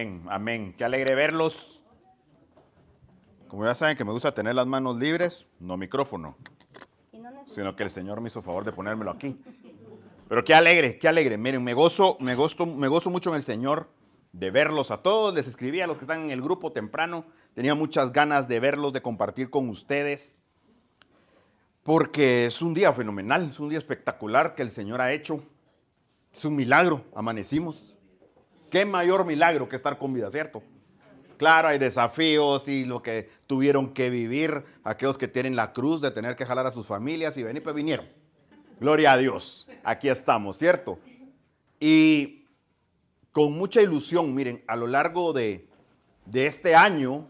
Amén, amén. Qué alegre verlos. Como ya saben que me gusta tener las manos libres, no micrófono, sino que el Señor me hizo favor de ponérmelo aquí. Pero qué alegre, qué alegre. Miren, me gozo mucho en el Señor de verlos a todos. Les escribí a los que están en el grupo temprano. Tenía muchas ganas de verlos, de compartir con ustedes. Porque es un día fenomenal, es un día espectacular que el Señor ha hecho. Es un milagro, amanecimos. Qué mayor milagro que estar con vida, ¿cierto? Claro, hay desafíos y lo que tuvieron que vivir aquellos que tienen la cruz de tener que jalar a sus familias y venir, pues vinieron. Gloria a Dios, aquí estamos, ¿cierto? Y con mucha ilusión, miren, a lo largo de este año,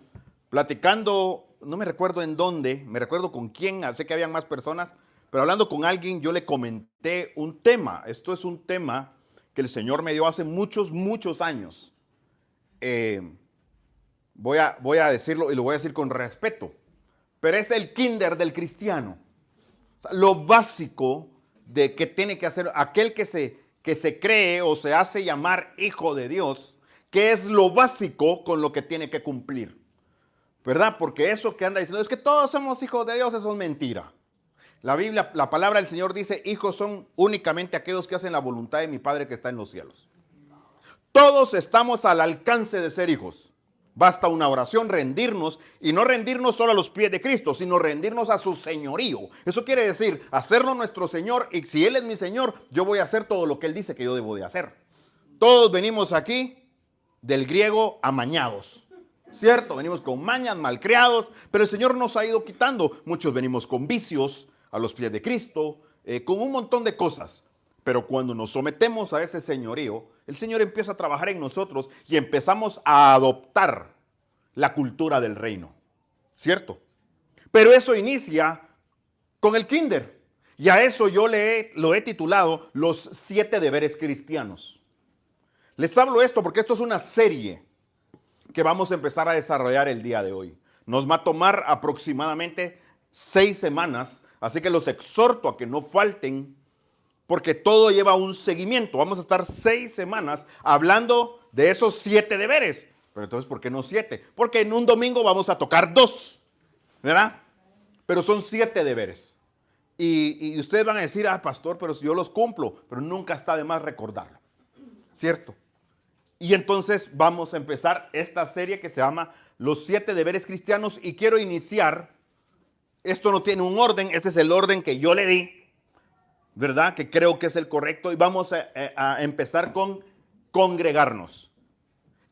platicando, no me recuerdo en dónde, me recuerdo con quién, sé que habían más personas, pero hablando con alguien yo le comenté un tema. Esto es un tema que el Señor me dio hace muchos, muchos años. Voy a decirlo y lo voy a decir con respeto, pero es el kinder del cristiano. Lo básico de que tiene que hacer aquel que se cree o se hace llamar hijo de Dios, que es lo básico con lo que tiene que cumplir, ¿verdad? Porque eso que anda diciendo es que todos somos hijos de Dios, eso es mentira. La Biblia, la palabra del Señor dice, hijos son únicamente aquellos que hacen la voluntad de mi Padre que está en los cielos. Todos estamos al alcance de ser hijos. Basta una oración, rendirnos, y no rendirnos solo a los pies de Cristo, sino rendirnos a su señorío. Eso quiere decir, hacerlo nuestro Señor, y si Él es mi Señor, yo voy a hacer todo lo que Él dice que yo debo de hacer. Todos venimos aquí del griego amañados, ¿cierto? Venimos con mañas, malcriados, pero el Señor nos ha ido quitando. Muchos venimos con vicios a los pies de Cristo, con un montón de cosas. Pero cuando nos sometemos a ese señorío, el Señor empieza a trabajar en nosotros y empezamos a adoptar la cultura del reino, ¿cierto? Pero eso inicia con el kinder. Y a eso yo lo he titulado los 7 deberes cristianos. Les hablo esto porque esto es una serie que vamos a empezar a desarrollar el día de hoy. Nos va a tomar aproximadamente 6 semanas, así que los exhorto a que no falten, porque todo lleva un seguimiento. Vamos a estar 6 semanas hablando de esos 7 deberes. Pero entonces, ¿por qué no 7? Porque en un domingo vamos a tocar 2, ¿verdad? Pero son 7 deberes. Y ustedes van a decir, pastor, pero si yo los cumplo, pero nunca está de más recordarlo, ¿cierto? Y entonces vamos a empezar esta serie que se llama Los 7 deberes cristianos, y quiero iniciar, esto no tiene un orden, este es el orden que yo le di, ¿verdad? Que creo que es el correcto, y vamos a empezar con congregarnos.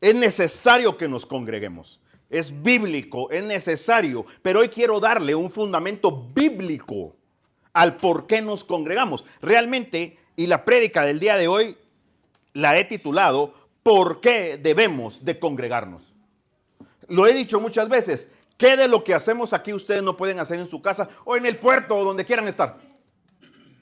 Es necesario que nos congreguemos, es bíblico, es necesario, pero hoy quiero darle un fundamento bíblico al por qué nos congregamos. Realmente, y la prédica del día de hoy la he titulado ¿por qué debemos de congregarnos? Lo he dicho muchas veces, ¿qué de lo que hacemos aquí ustedes no pueden hacer en su casa o en el puerto o donde quieran estar?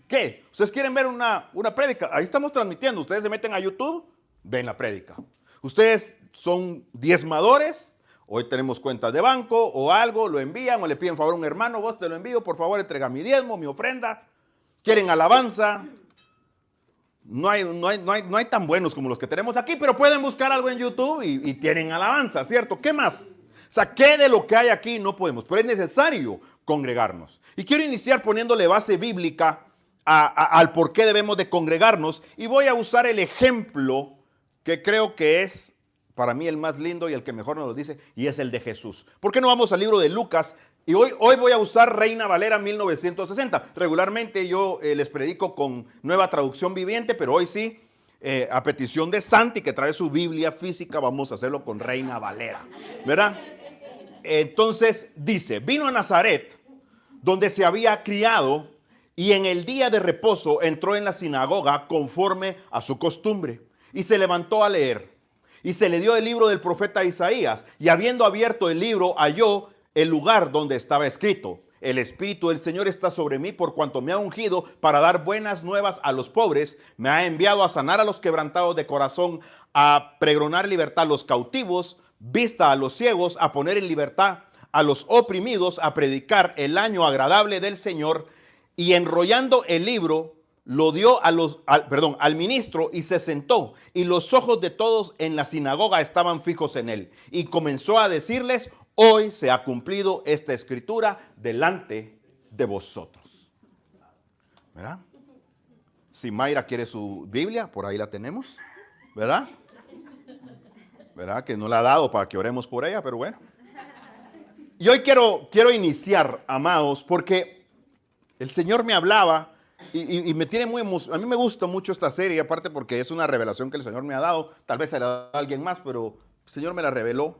¿Qué? ¿Ustedes quieren ver una prédica? Ahí estamos transmitiendo. Ustedes se meten a YouTube, ven la prédica. Ustedes son diezmadores, hoy tenemos cuentas de banco o algo, lo envían o le piden favor a un hermano, vos te lo envío, por favor entrega mi diezmo, mi ofrenda. Quieren alabanza. No hay tan buenos como los que tenemos aquí, pero pueden buscar algo en YouTube y tienen alabanza, ¿cierto? ¿Qué más? O sea, ¿qué de lo que hay aquí no podemos? Pero es necesario congregarnos. Y quiero iniciar poniéndole base bíblica al por qué debemos de congregarnos, y voy a usar el ejemplo que creo que es para mí el más lindo y el que mejor nos lo dice, y es el de Jesús. ¿Por qué no vamos al libro de Lucas? Y hoy voy a usar Reina Valera 1960. Regularmente yo les predico con Nueva Traducción Viviente, pero hoy sí, a petición de Santi, que trae su Biblia física, vamos a hacerlo con Reina Valera, ¿verdad? Entonces dice, vino a Nazaret, donde se había criado, y en el día de reposo entró en la sinagoga conforme a su costumbre, y se levantó a leer. Y se le dio el libro del profeta Isaías, y habiendo abierto el libro, halló el lugar donde estaba escrito: el Espíritu del Señor está sobre mí, por cuanto me ha ungido para dar buenas nuevas a los pobres, me ha enviado a sanar a los quebrantados de corazón, a pregonar libertad a los cautivos, vista a los ciegos, a poner en libertad a los oprimidos, a predicar el año agradable del Señor. Y enrollando el libro, lo dio al ministro y se sentó, y los ojos de todos en la sinagoga estaban fijos en él, y comenzó a decirles: hoy se ha cumplido esta escritura delante de vosotros. ¿Verdad? Si Mayra quiere su Biblia, por ahí la tenemos, ¿verdad? ¿Verdad? Que no la ha dado para que oremos por ella, pero bueno. Y hoy quiero iniciar, amados, porque el Señor me hablaba y me tiene muy emocionado. A mí me gusta mucho esta serie, aparte porque es una revelación que el Señor me ha dado. Tal vez se la da a alguien más, pero el Señor me la reveló.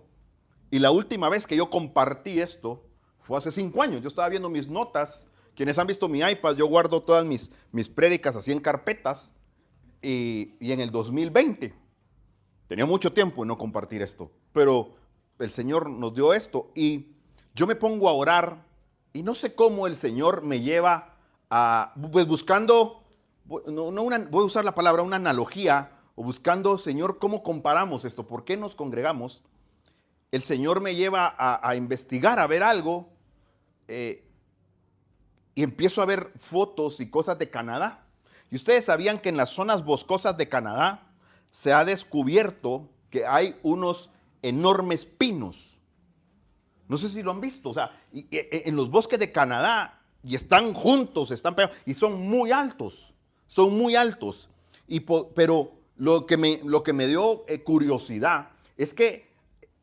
Y la última vez que yo compartí esto fue hace 5 años. Yo estaba viendo mis notas. Quienes han visto mi iPad, yo guardo todas mis prédicas así en carpetas. Y en el 2020, tenía mucho tiempo en no compartir esto, pero el Señor nos dio esto y yo me pongo a orar y no sé cómo el Señor me lleva a, pues buscando, voy a usar la palabra, una analogía, o buscando, Señor, ¿cómo comparamos esto? ¿Por qué nos congregamos? El Señor me lleva a investigar, a ver algo, y empiezo a ver fotos y cosas de Canadá. Y ustedes sabían que en las zonas boscosas de Canadá se ha descubierto que hay unos enormes pinos. No sé si lo han visto, o sea, en los bosques de Canadá, y están juntos, están pegados, y son muy altos, son muy altos. Pero lo que me dio curiosidad es que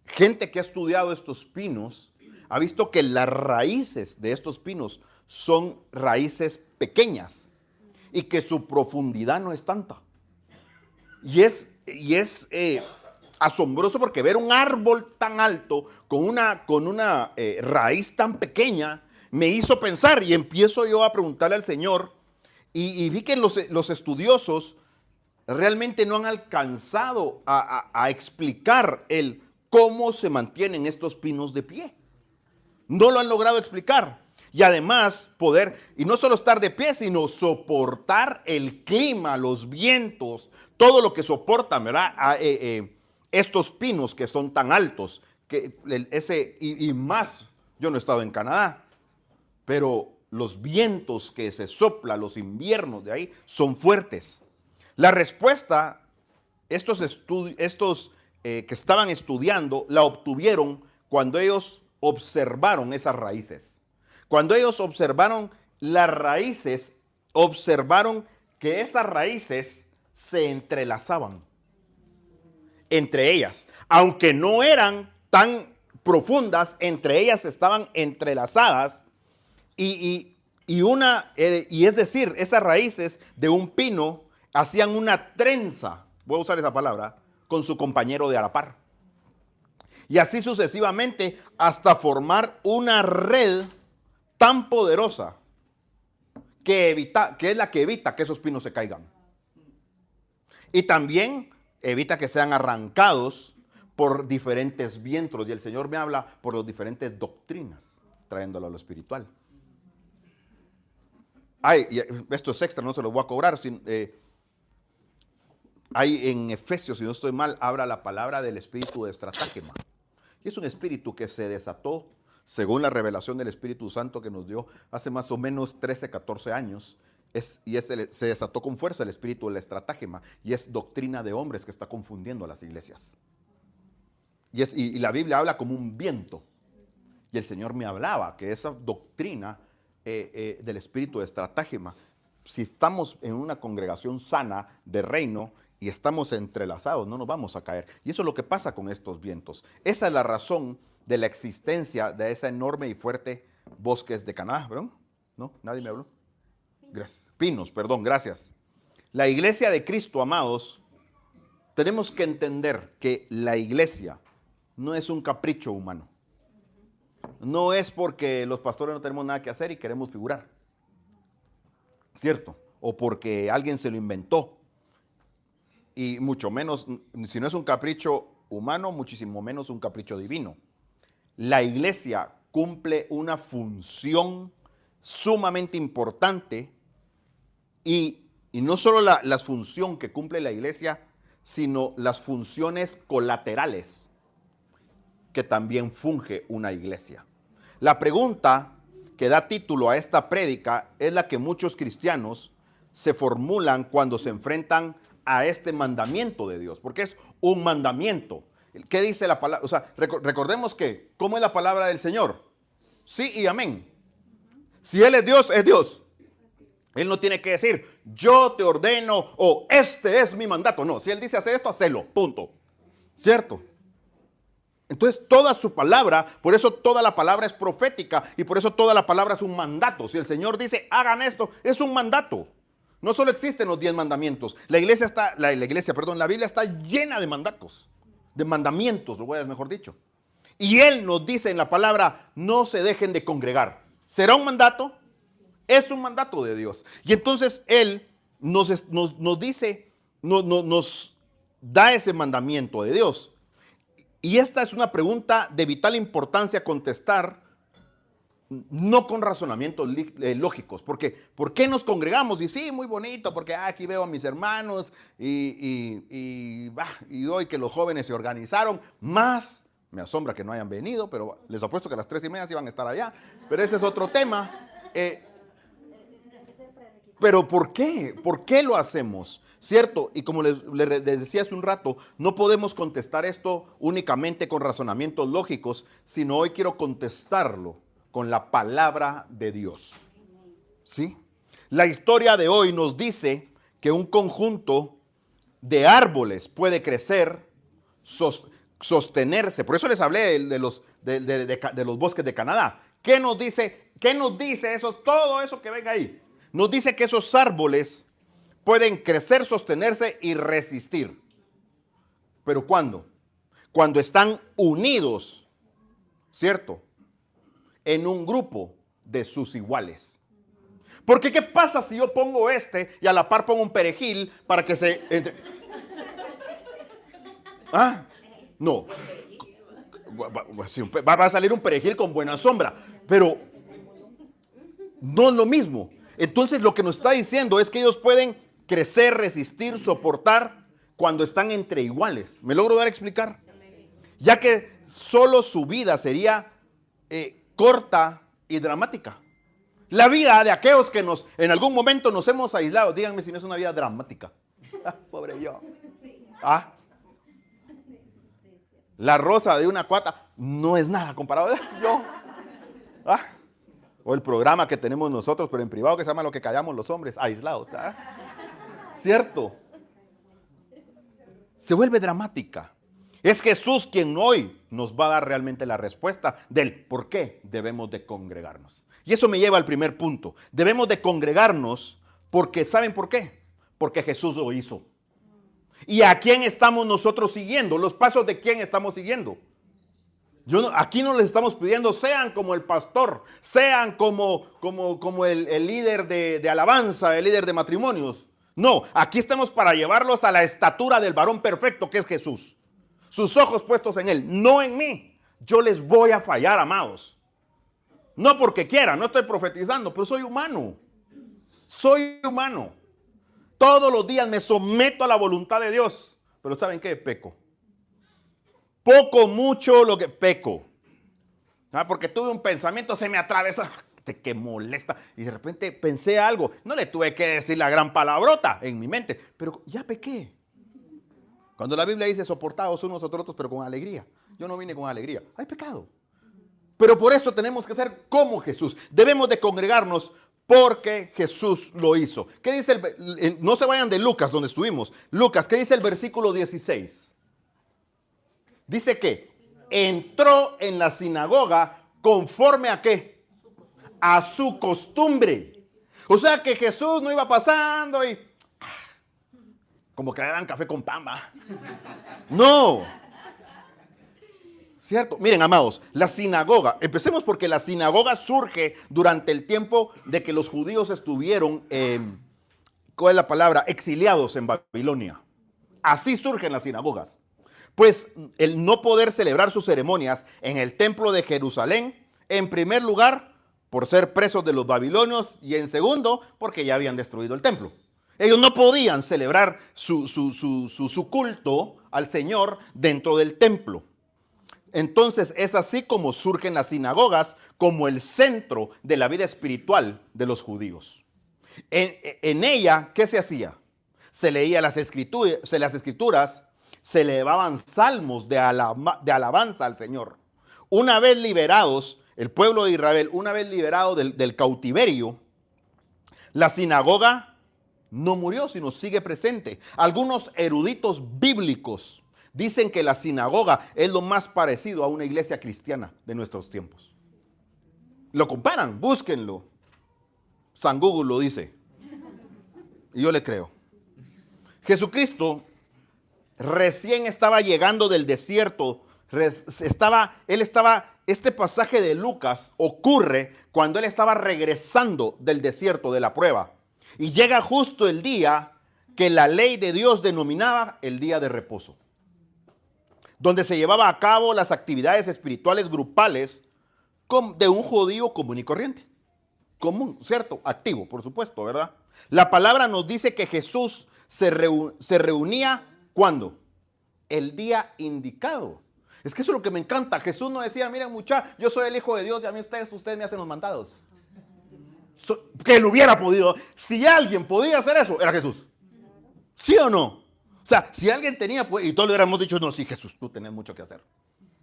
gente que ha estudiado estos pinos ha visto que las raíces de estos pinos son raíces pequeñas y que su profundidad no es tanta. Y es asombroso porque ver un árbol tan alto con una raíz tan pequeña me hizo pensar, y empiezo yo a preguntarle al Señor y vi que los estudiosos realmente no han alcanzado a explicar el cómo se mantienen estos pinos de pie. No lo han logrado explicar. Y además poder, y no solo estar de pie, sino soportar el clima, los vientos, todo lo que soportan, ¿verdad? Estos pinos que son tan altos, y más, yo no he estado en Canadá, pero los vientos que se soplan, los inviernos de ahí, son fuertes. La respuesta, estos que estaban estudiando, la obtuvieron cuando ellos observaron esas raíces. Cuando ellos observaron las raíces, observaron que esas raíces se entrelazaban entre ellas. Aunque no eran tan profundas, entre ellas estaban entrelazadas y es decir, esas raíces de un pino hacían una trenza, voy a usar esa palabra, con su compañero de a la par. Y así sucesivamente hasta formar una red tan poderosa que es la que evita que esos pinos se caigan. Y también evita que sean arrancados por diferentes vientos. Y el Señor me habla por las diferentes doctrinas, trayéndolo a lo espiritual. Esto es extra, no se lo voy a cobrar. Hay en Efesios, si no estoy mal, habla la palabra del espíritu de estratagema. Y es un espíritu que se desató según la revelación del Espíritu Santo que nos dio hace más o menos 13, 14 años. Se desató con fuerza el espíritu de la estratagema, y es doctrina de hombres que está confundiendo a las iglesias. Y la Biblia habla como un viento. Y el Señor me hablaba que esa doctrina del espíritu de estratagema, si estamos en una congregación sana de reino y estamos entrelazados, no nos vamos a caer. Y eso es lo que pasa con estos vientos. Esa es la razón de la existencia de ese enorme y fuerte bosques de Canadá, ¿verdad? ¿No? ¿Nadie me habló? Gracias. Pinos, perdón, gracias. La iglesia de Cristo, amados, tenemos que entender que la iglesia no es un capricho humano. No es porque los pastores no tenemos nada que hacer y queremos figurar, ¿cierto? O porque alguien se lo inventó. Y mucho menos, si no es un capricho humano, muchísimo menos un capricho divino. La iglesia cumple una función sumamente importante y no solo la función que cumple la iglesia, sino las funciones colaterales que también funge una iglesia. La pregunta que da título a esta prédica es la que muchos cristianos se formulan cuando se enfrentan a este mandamiento de Dios, porque es un mandamiento. ¿Qué dice la palabra? O sea, recordemos que, ¿cómo es la palabra del Señor? Sí y amén. Si Él es Dios, es Dios. Él no tiene que decir, yo te ordeno o este es mi mandato. No, si Él dice hacer esto, hacelo, punto. ¿Cierto? Entonces toda su palabra, por eso toda la palabra es profética y por eso toda la palabra es un mandato. Si el Señor dice, hagan esto, es un mandato. No solo existen los 10 mandamientos. La Biblia está llena de mandatos, de mandamientos, mejor dicho. Y Él nos dice en la palabra, no se dejen de congregar. ¿Será un mandato? Es un mandato de Dios. Y entonces Él nos dice, nos da ese mandamiento de Dios. Y esta es una pregunta de vital importancia contestar, no con razonamientos lógicos. Porque, ¿por qué nos congregamos? Y sí, muy bonito, porque aquí veo a mis hermanos y hoy que los jóvenes se organizaron, más me asombra que no hayan venido, pero les apuesto que a las 3:30 sí van a estar allá. Pero ese es otro tema. Pero ¿por qué? ¿Por qué lo hacemos? ¿Cierto? Y como les decía hace un rato, no podemos contestar esto únicamente con razonamientos lógicos, sino hoy quiero contestarlo con la palabra de Dios. ¿Sí? La historia de hoy nos dice que un conjunto de árboles puede crecer, sostenerse. Por eso les hablé de los bosques de Canadá. ¿Qué nos dice? ¿Qué nos dice eso? Todo eso que ven ahí. Nos dice que esos árboles pueden crecer, sostenerse y resistir. ¿Pero cuándo? Cuando están unidos, ¿cierto? En un grupo de sus iguales. Porque ¿qué pasa si yo pongo este y a la par pongo un perejil para que se... ¿Ah? No. Va a salir un perejil con buena sombra, pero no es lo mismo. Entonces lo que nos está diciendo es que ellos pueden crecer, resistir, soportar cuando están entre iguales. ¿Me logro dar a explicar? Ya que solo su vida sería corta y dramática. La vida de aquellos que en algún momento nos hemos aislado, díganme si no es una vida dramática. Pobre yo. ¿Ah? La rosa de una cuata no es nada comparado a yo. ¿Ah? O el programa que tenemos nosotros, pero en privado, que se llama Lo que callamos los hombres, aislados. ¿Ah? ¿Cierto? Se vuelve dramática. Es Jesús quien hoy nos va a dar realmente la respuesta del por qué debemos de congregarnos. Y eso me lleva al primer punto. Debemos de congregarnos porque, ¿saben por qué? Porque Jesús lo hizo. ¿Y a quién estamos nosotros siguiendo? ¿Los pasos de quién estamos siguiendo? Aquí no les estamos pidiendo sean como el pastor, sean como el líder de alabanza, el líder de matrimonios. No, aquí estamos para llevarlos a la estatura del varón perfecto que es Jesús. Sus ojos puestos en Él, no en mí. Yo les voy a fallar, amados. No porque quiera, no estoy profetizando, pero soy humano. Soy humano. Todos los días me someto a la voluntad de Dios. Pero ¿saben qué? Peco. Poco, mucho lo que peco. Porque tuve un pensamiento, se me atravesó. Que molesta. Y de repente pensé algo. No le tuve que decir la gran palabrota en mi mente. Pero ya pequé. Cuando la Biblia dice soportados unos a otros, pero con alegría. Yo no vine con alegría. Hay pecado. Pero por eso tenemos que ser como Jesús. Debemos de congregarnos porque Jesús lo hizo. ¿Qué dice no se vayan de Lucas donde estuvimos. Lucas, ¿qué dice el versículo 16? Dice que entró en la sinagoga conforme a ¿qué? A su costumbre. O sea que Jesús no iba pasando y como que le dan café con pan, ¿va? No. ¿Cierto? Miren, amados, la sinagoga, empecemos porque la sinagoga surge durante el tiempo de que los judíos estuvieron, ¿cuál es la palabra? Exiliados en Babilonia. Así surgen las sinagogas. Pues el no poder celebrar sus ceremonias en el templo de Jerusalén, en primer lugar, por ser presos de los babilonios, y en segundo, porque ya habían destruido el templo. Ellos no podían celebrar su culto al Señor dentro del templo. Entonces es así como surgen las sinagogas como el centro de la vida espiritual de los judíos. En ella, ¿qué se hacía? Se leía las escrituras, se elevaban salmos de alabanza al Señor. Una vez liberados, el pueblo de Israel, una vez liberado del cautiverio, la sinagoga no murió, sino sigue presente. Algunos eruditos bíblicos dicen que la sinagoga es lo más parecido a una iglesia cristiana de nuestros tiempos. Lo comparan, búsquenlo. San Google lo dice. Y yo le creo. Jesucristo recién estaba llegando del desierto. Este pasaje de Lucas ocurre cuando él estaba regresando del desierto, de la prueba. Y llega justo el día que la ley de Dios denominaba el día de reposo, donde se llevaba a cabo las actividades espirituales grupales de un judío común y corriente. Común, ¿cierto? Activo, por supuesto, ¿verdad? La palabra nos dice que Jesús se reunía, ¿cuándo? El día indicado. Es que eso es lo que me encanta. Jesús no decía, miren muchachos, yo soy el Hijo de Dios y a mí ustedes me hacen los mandados. Que él hubiera podido. Si alguien podía hacer eso, era Jesús. ¿Sí o no? O sea, si alguien tenía, y todos le hubiéramos dicho, no, sí, Jesús, tú tenés mucho que hacer.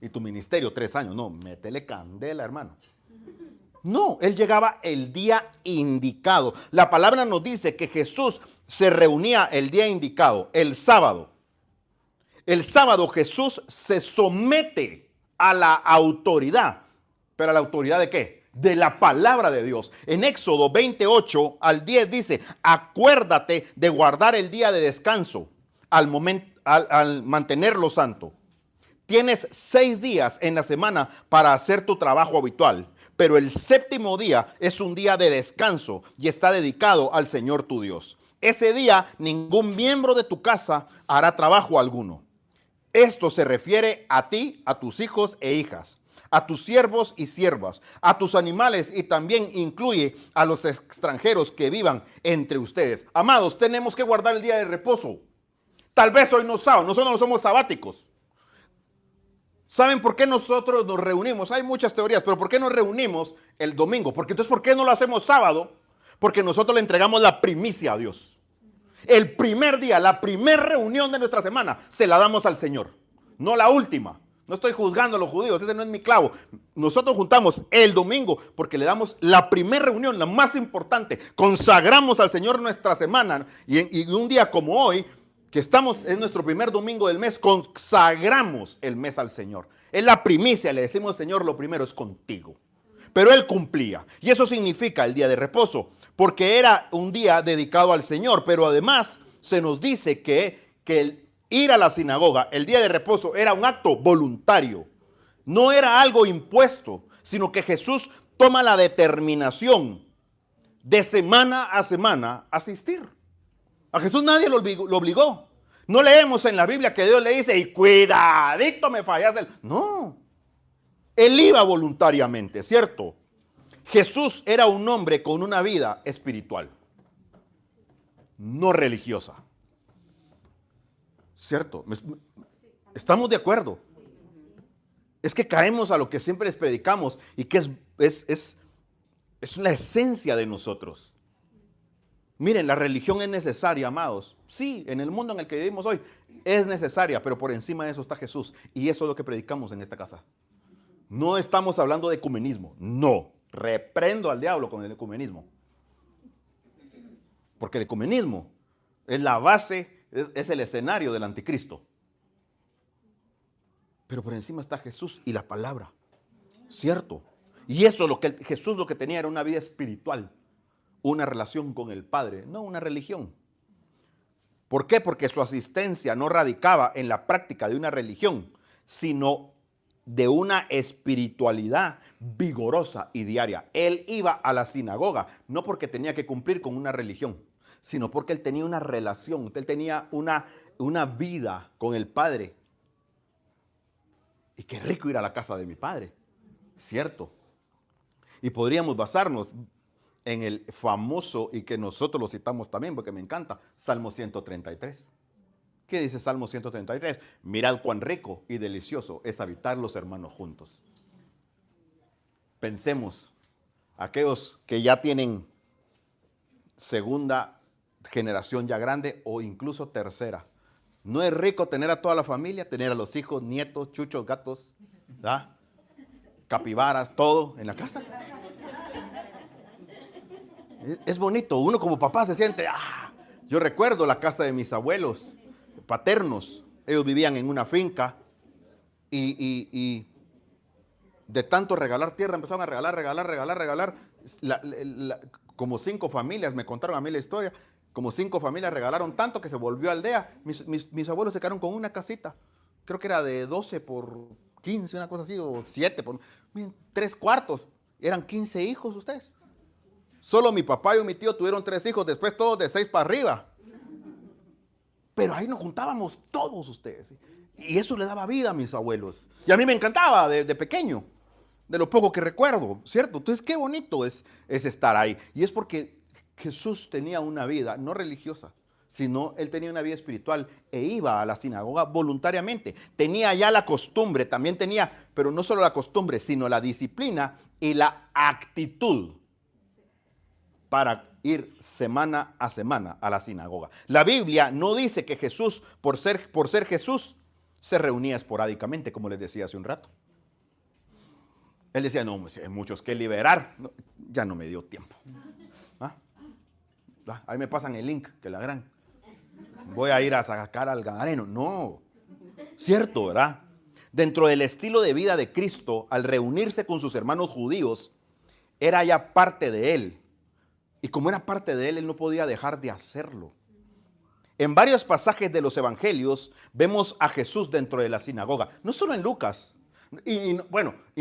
Y tu ministerio, 3 años, no, métele candela, hermano. No, él llegaba el día indicado. La palabra nos dice que Jesús se reunía el día indicado, el sábado. El sábado Jesús se somete a la autoridad. ¿Pero a la autoridad de qué? De la palabra de Dios. En Éxodo 28 al 10 dice, acuérdate de guardar el día de descanso al mantenerlo santo. Tienes 6 días en la semana para hacer tu trabajo habitual, pero el séptimo día es un día de descanso y está dedicado al Señor tu Dios. Ese día ningún miembro de tu casa hará trabajo alguno. Esto se refiere a ti, a tus hijos e hijas, a tus siervos y siervas, a tus animales y también incluye a los extranjeros que vivan entre ustedes. Amados, tenemos que guardar el día de reposo. Tal vez hoy no es sábado, nosotros no somos sabáticos. ¿Saben por qué nosotros nos reunimos? Hay muchas teorías, pero ¿por qué nos reunimos el domingo? Porque entonces, ¿por qué no lo hacemos sábado? Porque nosotros le entregamos la primicia a Dios. El primer día, la primera reunión de nuestra semana, se la damos al Señor. No la última. No estoy juzgando a los judíos, ese no es mi clavo. Nosotros juntamos el domingo porque le damos la primera reunión, la más importante. Consagramos al Señor nuestra semana y un día como hoy, que estamos en nuestro primer domingo del mes, consagramos el mes al Señor. Es la primicia, le decimos, Señor, lo primero es contigo. Pero Él cumplía. Y eso significa el día de reposo, porque era un día dedicado al Señor. Pero además se nos dice que el ir a la sinagoga, el día de reposo, era un acto voluntario. No era algo impuesto, sino que Jesús toma la determinación de semana a semana asistir. A Jesús nadie lo obligó. No leemos en la Biblia que Dios le dice, y cuidadito me fallas. No, él iba voluntariamente, ¿cierto? Jesús era un hombre con una vida espiritual, no religiosa. ¿Cierto? ¿Estamos de acuerdo? Es que caemos a lo que siempre les predicamos y que es la esencia de nosotros. Miren, la religión es necesaria, amados. Sí, en el mundo en el que vivimos hoy es necesaria, pero por encima de eso está Jesús. Y eso es lo que predicamos en esta casa. No estamos hablando de ecumenismo. No, reprendo al diablo con el ecumenismo. Porque el ecumenismo es la base, es el escenario del anticristo. Pero por encima está Jesús y la palabra. ¿Cierto? Y eso, Jesús lo que tenía era una vida espiritual. Una relación con el Padre, no una religión. ¿Por qué? Porque su asistencia no radicaba en la práctica de una religión, sino de una espiritualidad vigorosa y diaria. Él iba a la sinagoga, no porque tenía que cumplir con una religión, sino porque él tenía una relación, él tenía una vida con el Padre. Y qué rico ir a la casa de mi Padre, ¿cierto? Y podríamos basarnos en el famoso, y que nosotros lo citamos también porque me encanta, Salmo 133. ¿Qué dice Salmo 133? Mirad cuán rico y delicioso es habitar los hermanos juntos. Pensemos, aquellos que ya tienen segunda generación ya grande o incluso tercera. No es rico tener a toda la familia, tener a los hijos, nietos, chuchos, gatos, ¿verdad? Capibaras, todo en la casa. Es bonito, uno como papá se siente, yo recuerdo la casa de mis abuelos paternos, ellos vivían en una finca y de tanto regalar tierra empezaron a regalar, como 5 familias, me contaron a mí la historia, como 5 familias regalaron tanto que se volvió aldea. Mis abuelos se quedaron con una casita, creo que era de 12 por 15, una cosa así, o 7 por 3 cuartos, eran 15 hijos ustedes. Solo mi papá y mi tío tuvieron 3 hijos, después todos de 6 para arriba. Pero ahí nos juntábamos todos ustedes. Y eso le daba vida a mis abuelos. Y a mí me encantaba de pequeño, de lo poco que recuerdo, ¿cierto? Entonces qué bonito es estar ahí. Y es porque Jesús tenía una vida no religiosa, sino él tenía una vida espiritual e iba a la sinagoga voluntariamente. Tenía ya la costumbre, también tenía, pero no solo la costumbre, sino la disciplina y la actitud para ir semana a semana a la sinagoga. La Biblia no dice que Jesús, por ser Jesús, se reunía esporádicamente, como les decía hace un rato. Él decía, no, hay muchos que liberar. No, ya no me dio tiempo. Ahí me pasan el link, que la gran. Voy a ir a sacar al gadareno. No, cierto, ¿verdad? Dentro del estilo de vida de Cristo, al reunirse con sus hermanos judíos, era ya parte de él. Y como era parte de él, él no podía dejar de hacerlo. En varios pasajes de los evangelios vemos a Jesús dentro de la sinagoga. No solo en Lucas. Y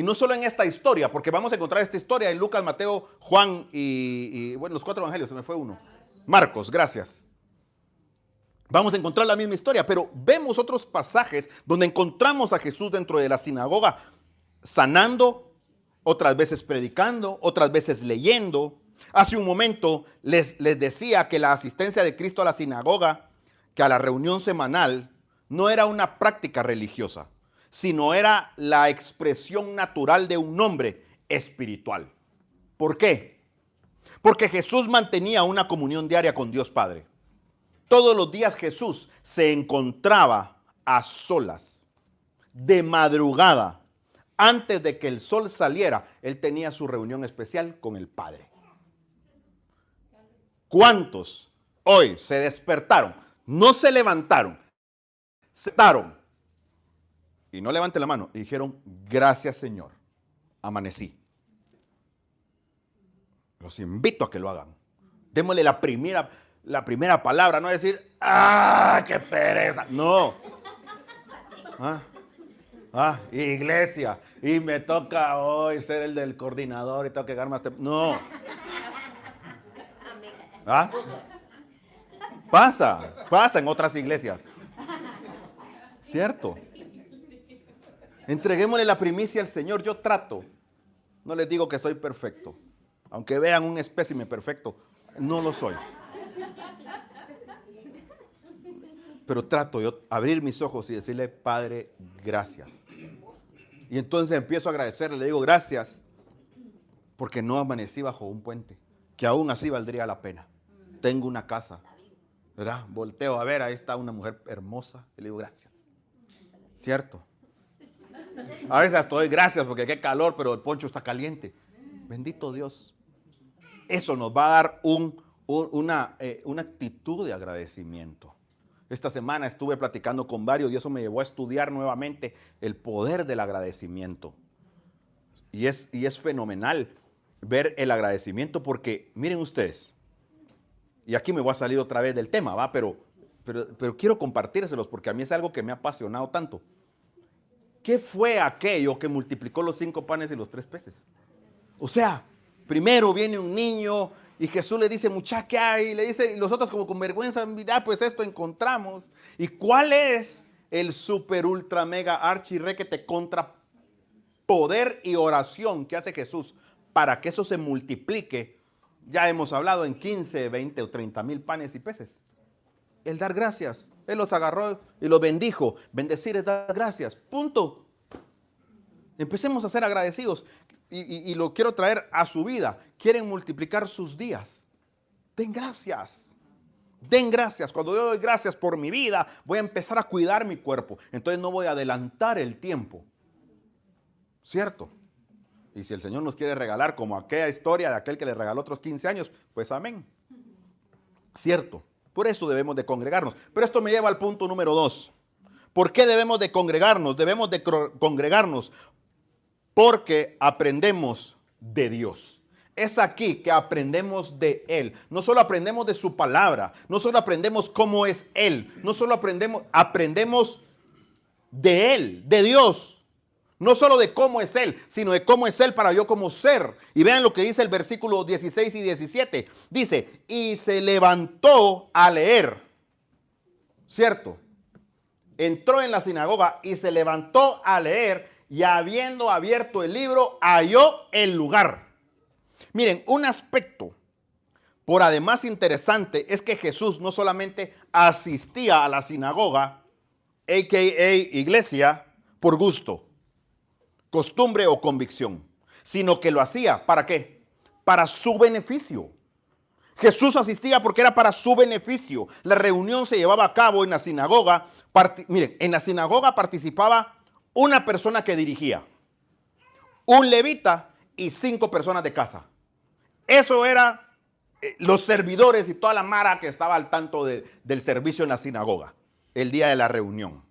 no solo en esta historia, porque vamos a encontrar esta historia en Lucas, Mateo, Juan y los 4 evangelios, se me fue uno. Marcos, gracias. Vamos a encontrar la misma historia, pero vemos otros pasajes donde encontramos a Jesús dentro de la sinagoga sanando, otras veces predicando, otras veces leyendo. Hace un momento les decía que la asistencia de Cristo a la sinagoga, que a la reunión semanal, no era una práctica religiosa, sino era la expresión natural de un hombre espiritual. ¿Por qué? Porque Jesús mantenía una comunión diaria con Dios Padre. Todos los días Jesús se encontraba a solas, de madrugada, antes de que el sol saliera, él tenía su reunión especial con el Padre. ¿Cuántos hoy se despertaron? No se levantaron, se sentaron y no levanten la mano y dijeron, gracias Señor, amanecí. Los invito a que lo hagan. Démosle la primera palabra, no decir, qué pereza. No. Iglesia, y me toca hoy ser el del coordinador y tengo que llegar más temprano. No. Pasa en otras iglesias. ¿Cierto? Entreguémosle la primicia al Señor. Yo trato, no les digo que soy perfecto, aunque vean un espécimen perfecto, no lo soy. Pero trato yo abrir mis ojos y decirle, Padre, gracias. Y entonces empiezo a agradecerle, le digo gracias, porque no amanecí bajo un puente, que aún así valdría la pena. Tengo una casa, ¿verdad? Volteo a ver, ahí está una mujer hermosa, y le digo gracias. ¿Cierto? A veces hasta doy gracias porque qué calor, pero el poncho está caliente. Bendito Dios. Eso nos va a dar una actitud de agradecimiento. Esta semana estuve platicando con varios y eso me llevó a estudiar nuevamente el poder del agradecimiento. Y es fenomenal ver el agradecimiento porque, miren ustedes, y aquí me voy a salir otra vez del tema, ¿va? Pero quiero compartírselos porque a mí es algo que me ha apasionado tanto. ¿Qué fue aquello que multiplicó los 5 panes y los 3 peces? O sea, primero viene un niño y Jesús le dice, muchacha, ¿qué hay? Y le dice, y los otros como con vergüenza, pues esto encontramos. ¿Y cuál es el super ultra mega archi requete contra poder y oración que hace Jesús para que eso se multiplique? Ya hemos hablado en 15, 20 o 30 mil panes y peces. El dar gracias. Él los agarró y los bendijo. Bendecir es dar gracias. Punto. Empecemos a ser agradecidos. Y lo quiero traer a su vida. Quieren multiplicar sus días. Den gracias. Den gracias. Cuando yo doy gracias por mi vida, voy a empezar a cuidar mi cuerpo. Entonces no voy a adelantar el tiempo. ¿Cierto? Y si el Señor nos quiere regalar como aquella historia de aquel que le regaló otros 15 años, pues amén. ¿Cierto? Por eso debemos de congregarnos. Pero esto me lleva al punto número 2. ¿Por qué debemos de congregarnos? Debemos de congregarnos porque aprendemos de Dios. Es aquí que aprendemos de Él. No solo aprendemos de su palabra, no solo aprendemos cómo es Él, no solo aprendemos de Él, de Dios. No solo de cómo es Él, sino de cómo es Él para yo como ser. Y vean lo que dice el versículo 16 y 17. Dice, y se levantó a leer. ¿Cierto? Entró en la sinagoga y se levantó a leer, y habiendo abierto el libro, halló el lugar. Miren, un aspecto por además interesante es que Jesús no solamente asistía a la sinagoga, a.k.a. iglesia, por gusto, costumbre o convicción, sino que lo hacía, ¿para qué? Para su beneficio. Jesús asistía porque era para su beneficio. La reunión se llevaba a cabo en la sinagoga. Miren, en la sinagoga participaba una persona que dirigía, un levita y 5 personas de casa. Eso era los servidores y toda la mara que estaba al tanto del servicio en la sinagoga, el día de la reunión.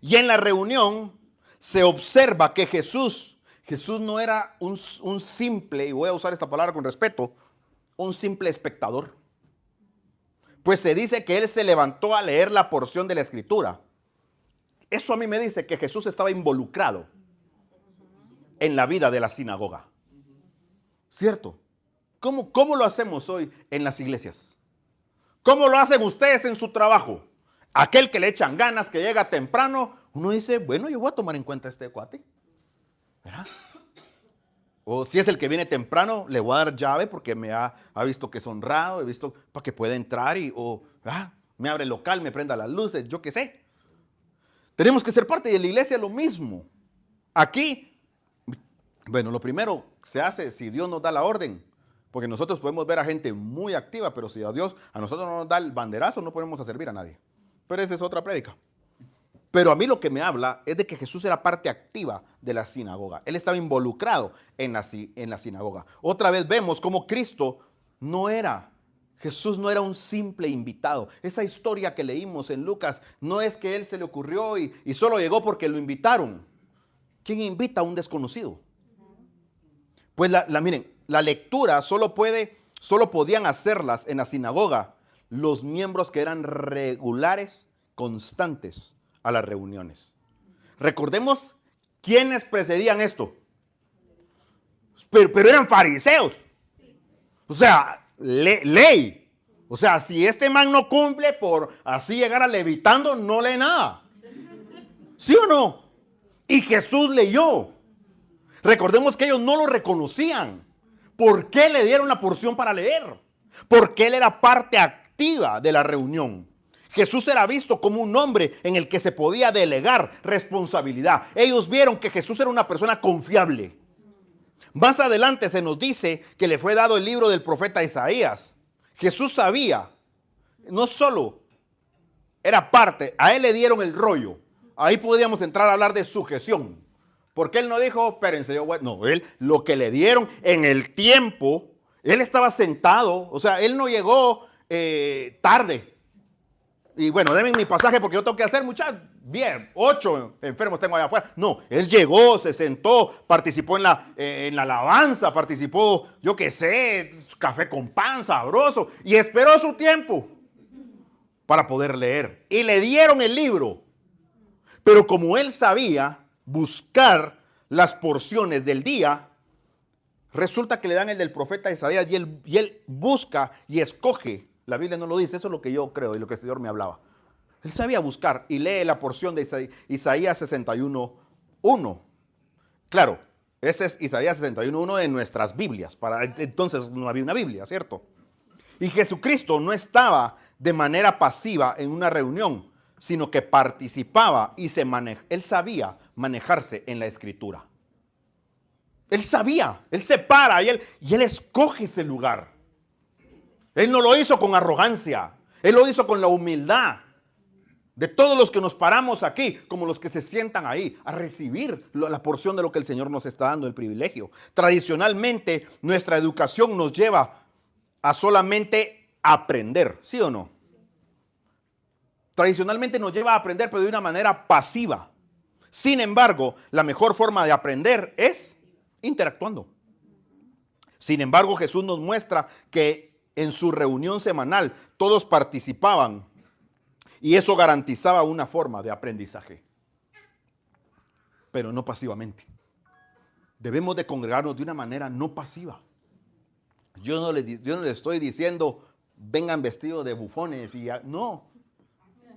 Y en la reunión se observa que Jesús no era un simple, y voy a usar esta palabra con respeto, un simple espectador. Pues se dice que él se levantó a leer la porción de la escritura. Eso a mí me dice que Jesús estaba involucrado en la vida de la sinagoga. ¿Cierto? ¿Cómo lo hacemos hoy en las iglesias? ¿Cómo lo hacen ustedes en su trabajo? Aquel que le echan ganas, que llega temprano, uno dice, bueno, yo voy a tomar en cuenta a este cuate. ¿Verdad? O si es el que viene temprano, le voy a dar llave porque me ha visto que es honrado, he visto para que pueda entrar me abre el local, me prenda las luces, yo qué sé. Tenemos que ser parte de la iglesia, lo mismo. Aquí, bueno, lo primero se hace si Dios nos da la orden. Porque nosotros podemos ver a gente muy activa, pero si a nosotros no nos da el banderazo, no podemos servir a nadie. Pero esa es otra prédica. Pero a mí lo que me habla es de que Jesús era parte activa de la sinagoga. Él estaba involucrado en la sinagoga. Otra vez vemos cómo Jesús no era un simple invitado. Esa historia que leímos en Lucas no es que él se le ocurrió y solo llegó porque lo invitaron. ¿Quién invita a un desconocido? Pues miren, la lectura solo podían hacerlas en la sinagoga los miembros que eran regulares, constantes a las reuniones. Recordemos quiénes precedían esto. Pero eran fariseos. O sea, ley. O sea, si este man no cumple por así llegar a levitando, no lee nada. ¿Sí o no? Y Jesús leyó. Recordemos que ellos no lo reconocían. ¿Por qué le dieron la porción para leer? Porque él era parte activa de la reunión. Jesús era visto como un hombre en el que se podía delegar responsabilidad. Ellos vieron que Jesús era una persona confiable. Más adelante se nos dice que le fue dado el libro del profeta Isaías. Jesús sabía, no solo era parte, a él le dieron el rollo. Ahí podríamos entrar a hablar de sujeción. Porque él no dijo, espérense, él lo que le dieron en el tiempo, él estaba sentado, o sea, él no llegó tarde. Y bueno, denme mi pasaje porque yo tengo que hacer bien, 8 enfermos tengo allá afuera. No, él llegó, se sentó, participó en la alabanza, participó, yo qué sé, café con pan sabroso, y esperó su tiempo para poder leer. Y le dieron el libro. Pero como él sabía buscar las porciones del día, resulta que le dan el del profeta Isaías y él busca y escoge. La Biblia no lo dice, eso es lo que yo creo y lo que el Señor me hablaba. Él sabía buscar y lee la porción de Isaías 61:1. Claro, ese es Isaías 61:1 de nuestras Biblias. Para entonces no había una Biblia, ¿cierto? Y Jesucristo no estaba de manera pasiva en una reunión, sino que participaba y él sabía manejarse en la escritura. Él sabía, él se para y él escoge ese lugar. Él no lo hizo con arrogancia. Él lo hizo con la humildad de todos los que nos paramos aquí, como los que se sientan ahí, a recibir la porción de lo que el Señor nos está dando, el privilegio. Tradicionalmente, nuestra educación nos lleva a solamente aprender, ¿sí o no? Tradicionalmente nos lleva a aprender, pero de una manera pasiva. Sin embargo, la mejor forma de aprender es interactuando. Sin embargo, Jesús nos muestra que en su reunión semanal todos participaban y eso garantizaba una forma de aprendizaje, pero no pasivamente. Debemos de congregarnos de una manera no pasiva. Yo no les estoy diciendo vengan vestidos de bufones y no.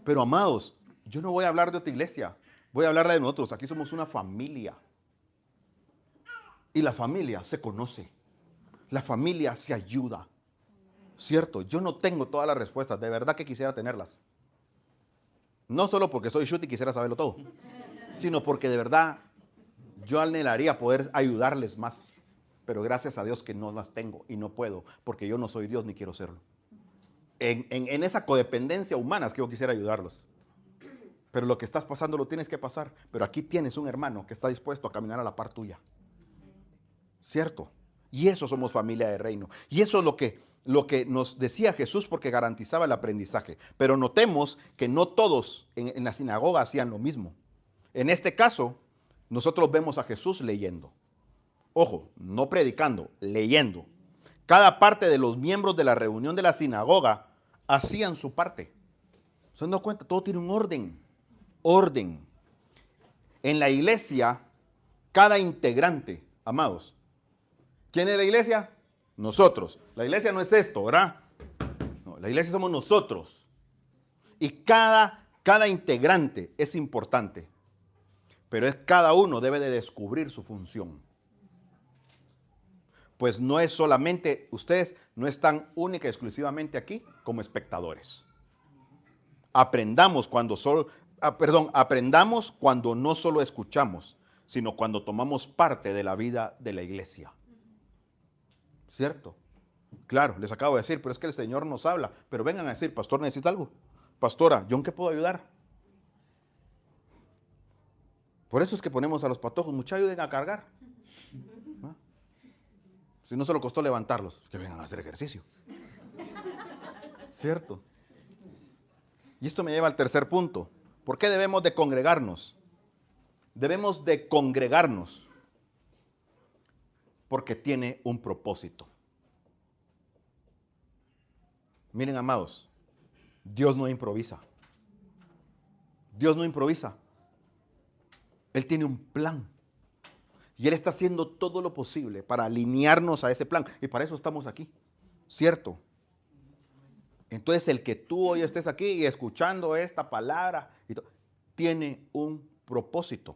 Pero amados, yo no voy a hablar de otra iglesia, voy a hablar de nosotros. Aquí somos una familia. Y la familia se conoce. La familia se ayuda. ¿Cierto? Yo no tengo todas las respuestas, de verdad que quisiera tenerlas. No solo porque soy shoot y quisiera saberlo todo, sino porque de verdad yo anhelaría poder ayudarles más. Pero gracias a Dios que no las tengo y no puedo, porque yo no soy Dios ni quiero serlo. En esa codependencia humana es que yo quisiera ayudarlos. Pero lo que estás pasando lo tienes que pasar. Pero aquí tienes un hermano que está dispuesto a caminar a la par tuya. ¿Cierto? Y eso somos familia de reino. Y eso es lo que nos decía Jesús porque garantizaba el aprendizaje. Pero notemos que no todos en la sinagoga hacían lo mismo. En este caso, nosotros vemos a Jesús leyendo. Ojo, no predicando, leyendo. Cada parte de los miembros de la reunión de la sinagoga hacían su parte. ¿Se dan cuenta? Todo tiene un orden. Orden. En la iglesia, cada integrante, amados, ¿quién es la iglesia? Nosotros. La iglesia no es esto, ¿verdad? No, la iglesia somos nosotros. Y cada integrante es importante. Pero cada uno debe de descubrir su función. Pues no es solamente, ustedes no están única y exclusivamente aquí como espectadores. Aprendamos cuando no solo escuchamos, sino cuando tomamos parte de la vida de la iglesia. ¿Cierto? Claro, les acabo de decir, pero es que el Señor nos habla. Pero vengan a decir, pastor, ¿necesita algo? Pastora, ¿yo en qué puedo ayudar? Por eso es que ponemos a los patojos, muchachos, ayuden a cargar. ¿No? Si no se lo costó levantarlos, que vengan a hacer ejercicio. ¿Cierto? Y esto me lleva al tercer punto. ¿Por qué debemos de congregarnos? Debemos de congregarnos porque tiene un propósito. Miren, amados, Dios no improvisa. Dios no improvisa. Él tiene un plan. Y Él está haciendo todo lo posible para alinearnos a ese plan. Y para eso estamos aquí. ¿Cierto? Entonces el que tú hoy estés aquí y escuchando esta palabra, tiene un propósito.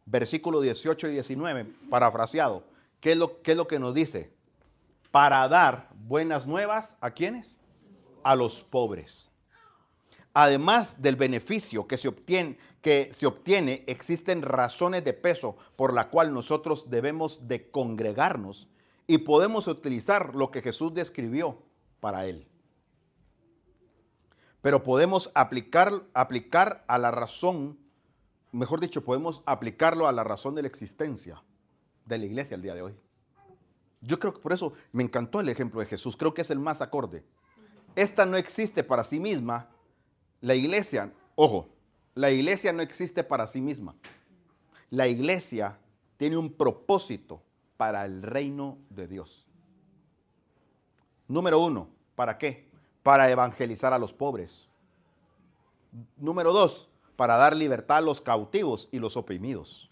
Versículo 18 y 19, parafraseado. ¿Qué es lo que nos dice? Para dar buenas nuevas, ¿a quiénes? A los pobres. Además del beneficio que se obtiene, existen razones de peso por la cual nosotros debemos de congregarnos y podemos utilizar lo que Jesús describió para él. Pero podemos aplicar a la razón, mejor dicho, podemos aplicarlo a la razón de la existencia de la iglesia el día de hoy. Yo creo que por eso me encantó el ejemplo de Jesús, creo que es el más acorde. Esta no existe para sí misma. La iglesia, ojo, la iglesia no existe para sí misma. La iglesia tiene un propósito para el reino de Dios. Número 1, ¿para qué? Para evangelizar a los pobres. Número 2, para dar libertad a los cautivos y los oprimidos.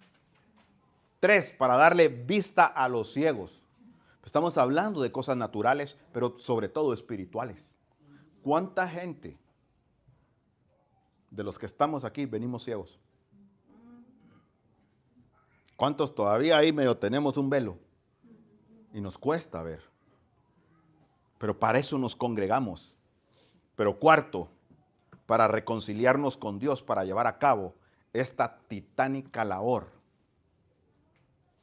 3, para darle vista a los ciegos. Estamos hablando de cosas naturales, pero sobre todo espirituales. ¿Cuánta gente de los que estamos aquí venimos ciegos? ¿Cuántos todavía ahí medio tenemos un velo? Y nos cuesta ver. Pero para eso nos congregamos. Pero cuarto, para reconciliarnos con Dios, para llevar a cabo esta titánica labor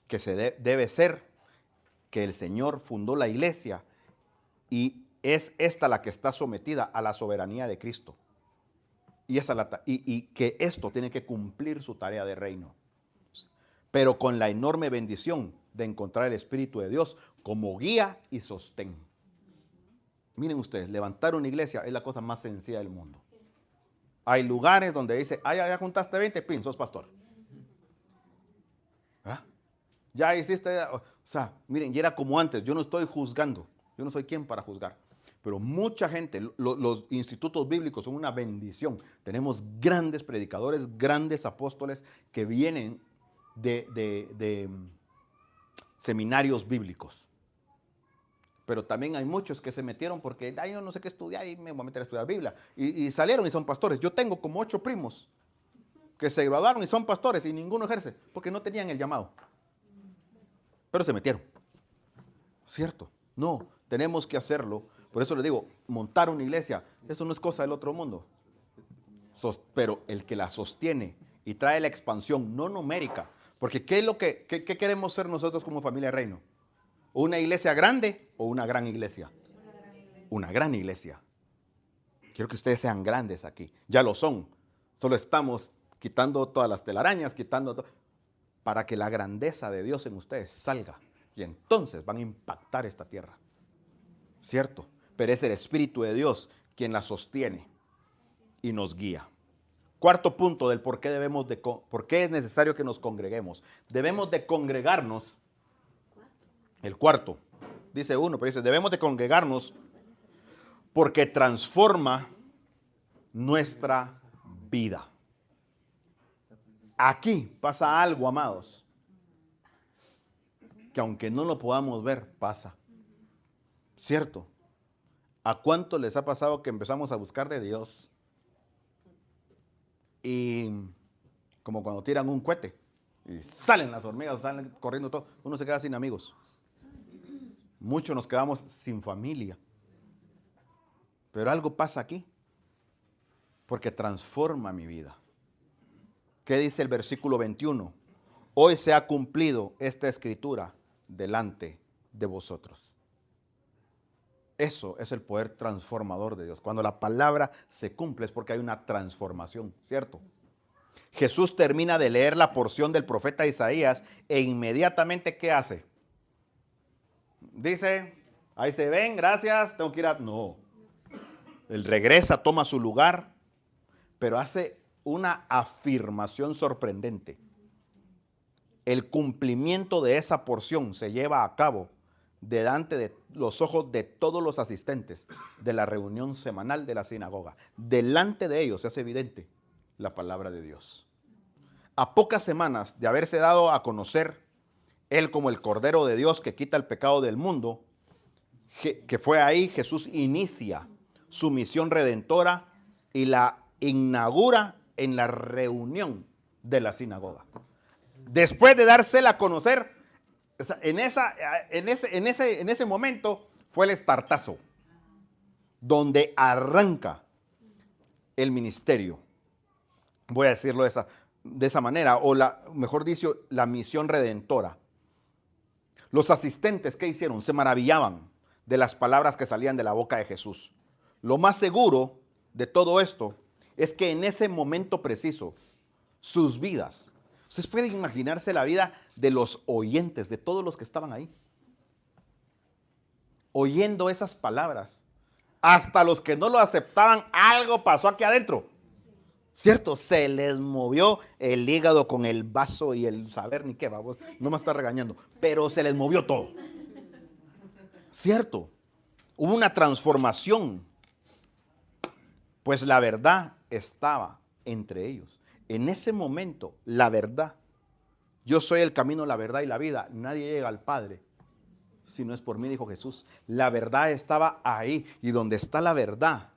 que debe ser que el Señor fundó la iglesia y es esta la que está sometida a la soberanía de Cristo. Y que esto tiene que cumplir su tarea de reino. Pero con la enorme bendición de encontrar el Espíritu de Dios como guía y sostén. Miren ustedes, levantar una iglesia es la cosa más sencilla del mundo. Hay lugares donde dice, ya juntaste 20, pin, sos pastor. ¿Ah? Ya hiciste, o sea, miren, y era como antes, yo no estoy juzgando, yo no soy quien para juzgar. Pero mucha gente, los institutos bíblicos son una bendición. Tenemos grandes predicadores, grandes apóstoles que vienen de seminarios bíblicos. Pero también hay muchos que se metieron porque yo no sé qué estudiar y me voy a meter a estudiar Biblia. Y salieron y son pastores. Yo tengo como 8 primos que se graduaron y son pastores y ninguno ejerce porque no tenían el llamado. Pero se metieron. ¿Cierto? No, tenemos que hacerlo. Por eso les digo, montar una iglesia, eso no es cosa del otro mundo. Pero el que la sostiene y trae la expansión no numérica, porque ¿qué es lo que queremos ser nosotros como familia de reino? ¿Una iglesia grande o una gran iglesia? Una gran iglesia. Quiero que ustedes sean grandes aquí. Ya lo son. Solo estamos quitando todas las telarañas, para que la grandeza de Dios en ustedes salga. Y entonces van a impactar esta tierra. ¿Cierto? Pero es el Espíritu de Dios quien la sostiene y nos guía. Cuarto punto del por qué es necesario que nos congreguemos. Debemos de congregarnos. El cuarto, dice uno, pero dice, debemos de congregarnos porque transforma nuestra vida. Aquí pasa algo, amados, que aunque no lo podamos ver, pasa. ¿Cierto? ¿A cuánto les ha pasado que empezamos a buscar de Dios? Y como cuando tiran un cohete y salen las hormigas, salen corriendo todo, uno se queda sin amigos. Muchos nos quedamos sin familia. Pero algo pasa aquí, porque transforma mi vida. ¿Qué dice el versículo 21? Hoy se ha cumplido esta escritura delante de vosotros. Eso es el poder transformador de Dios. Cuando la palabra se cumple es porque hay una transformación, ¿cierto? Jesús termina de leer la porción del profeta Isaías e inmediatamente, ¿qué hace? Dice, ahí se ven, gracias, tengo que ir a... No. Él regresa, toma su lugar, pero hace una afirmación sorprendente. El cumplimiento de esa porción se lleva a cabo delante de los ojos de todos los asistentes de la reunión semanal de la sinagoga. Delante de ellos se hace evidente la palabra de Dios. A pocas semanas de haberse dado a conocer Él como el Cordero de Dios que quita el pecado del mundo, que fue ahí, Jesús inicia su misión redentora y la inaugura en la reunión de la sinagoga. Después de dársela a conocer, en ese momento fue el estartazo, donde arranca el ministerio. Voy a decirlo de esa manera, o mejor dicho, la misión redentora. Los asistentes, ¿qué hicieron? Se maravillaban de las palabras que salían de la boca de Jesús. Lo más seguro de todo esto es que en ese momento preciso, sus vidas, ustedes pueden imaginarse la vida de los oyentes, de todos los que estaban ahí, oyendo esas palabras. Hasta los que no lo aceptaban, algo pasó aquí adentro. ¿Cierto? Se les movió el hígado con el vaso y el saber ni qué, vamos, no me está regañando, pero se les movió todo. ¿Cierto? Hubo una transformación, pues la verdad estaba entre ellos. En ese momento, la verdad, yo soy el camino, la verdad y la vida, nadie llega al Padre si no es por mí, dijo Jesús. La verdad estaba ahí, y donde está la verdad,